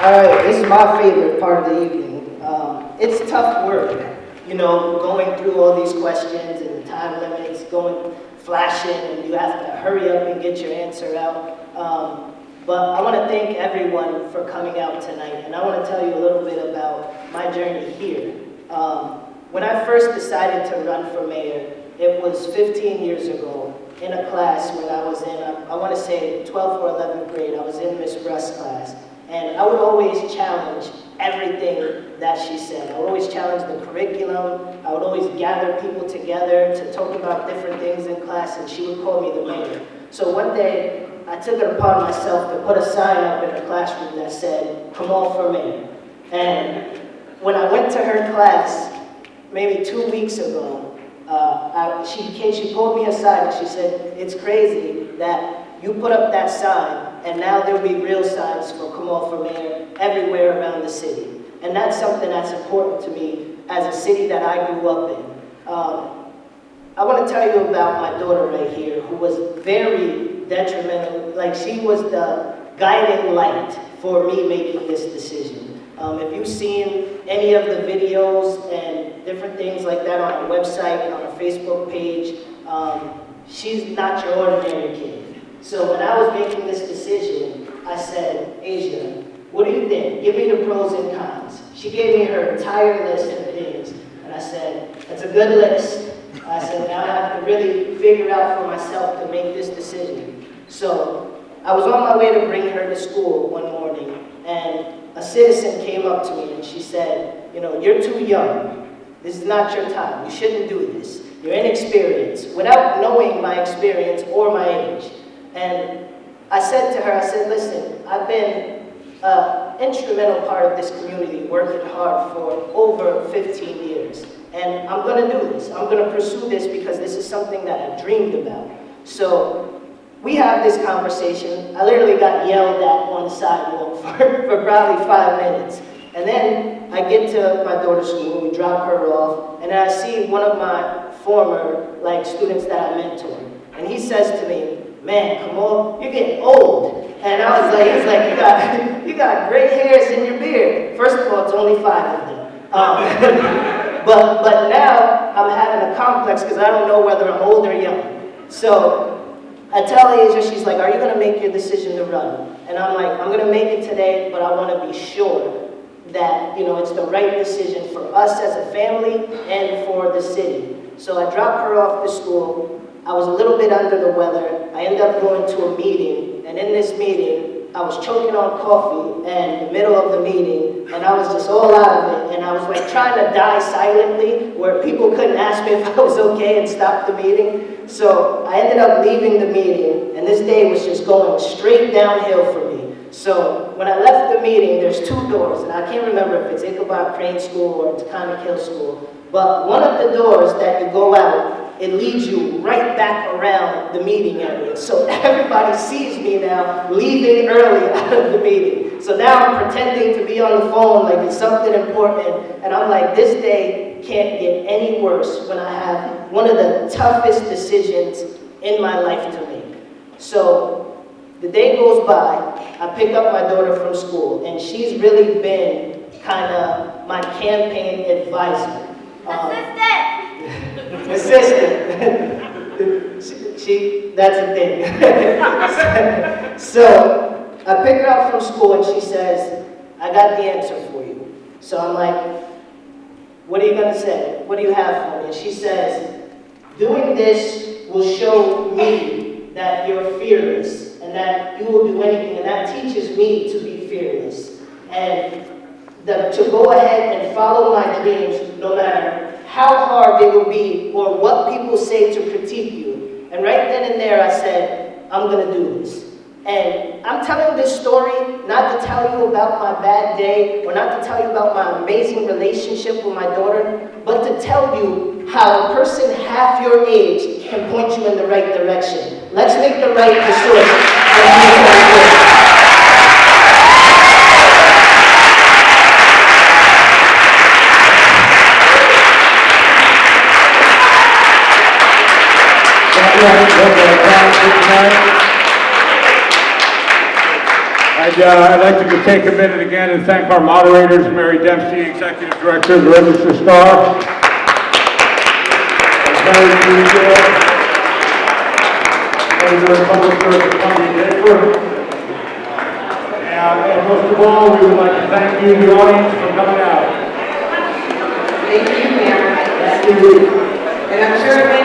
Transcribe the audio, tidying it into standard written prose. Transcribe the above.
All right, this is my favorite part of the evening. It's tough work, going through all these questions and the time limits, flashing, and you have to hurry up and get your answer out. But I want to thank everyone for coming out tonight, and I want to tell you a little bit about my journey here. When I first decided to run for mayor, it was 15 years ago in a class when I was in, I want to say 12th or 11th grade. I was in Miss Russ' class. And I would always challenge everything that she said. I would always challenge the curriculum. I would always gather people together to talk about different things in class, and she would call me the mayor. So one day, I took it upon myself to put a sign up in the classroom that said, "Kamal for mayor." And when I went to her class, maybe 2 weeks ago, she pulled me aside and she said, "It's crazy that you put up that sign, and now there'll be real signs for Kamal for mayor everywhere around the city." And that's something that's important to me as a city that I grew up in. I want to tell you about my daughter right here, who was very detrimental. Like, she was the guiding light for me making this decision. If you've seen any of the videos and different things like that on our website and on our Facebook page, she's not your ordinary kid. So when I was making this decision, I said, "Asia, what do you think? Give me the pros and cons." She gave me her entire list of things, and I said, "That's a good list." I said, "Now I have to really figure out for myself to make this decision." So I was on my way to bring her to school one morning, and a citizen came up to me and she said, "You're too young. This is not your time. You shouldn't do this. You're inexperienced," without knowing my experience or my age. And I said to her, "Listen, I've been an instrumental part of this community, working hard for over 15 years. And I'm going to do this. I'm going to pursue this because this is something that I dreamed about." So we have this conversation. I literally got yelled at on the sidewalk for probably 5 minutes. And then I get to my daughter's school, we drop her off, and then I see one of my former students that I mentored. And he says to me, "Man, Kamal, you're getting old." And I was like, he's like, you got gray hairs in your beard. First of all, it's only 5 of them. But now I'm having a complex because I don't know whether I'm old or young. So I tell Asia, she's like, "Are you going to make your decision to run?" And I'm like, "I'm going to make it today, but I want to be sure that it's the right decision for us as a family and for the city." So I dropped her off to school. I was a little bit under the weather. I ended up going to a meeting, and in this meeting, I was choking on coffee in the middle of the meeting, and I was just all out of it, and I was trying to die silently where people couldn't ask me if I was okay and stop the meeting. So I ended up leaving the meeting, and this day was just going straight downhill for me. So when I left the meeting, there's 2 doors, and I can't remember if it's Ichabod Crane School or it's Conic Hill School, but one of the doors that you go out, it leads you right back around the meeting area. So everybody sees me now leaving early out of the meeting. So now I'm pretending to be on the phone like it's something important, and I'm like, this day can't get any worse when I have one of the toughest decisions in my life to make. So the day goes by, I pick up my daughter from school, and she's really been kind of my campaign advisor. Assistant. That's a thing. So I pick her up from school and she says, "I got the answer for you." So I'm like, "What are you going to say? What do you have for me?" And she says, "Doing this will show me that you're fearless and that you will do anything, and that teaches me to be fearless. And to go ahead and follow my dreams no matter how hard they will be or what people say to critique you." And right then and there I said, "I'm going to do this." And I'm telling this story not to tell you about my bad day or not to tell you about my amazing relationship with my daughter, but to tell you how a person half your age can point you in the right direction. Let's make the right decision. I'd like to just take a minute again and thank our moderators, Mary Dempsey, Executive Director of the Register Star, and Mary Louise, editor and publisher of the Columbia Paper. And most of all, we would like to thank you, the audience, for coming out. Thank you, Mayor. Thank you. And I'm sure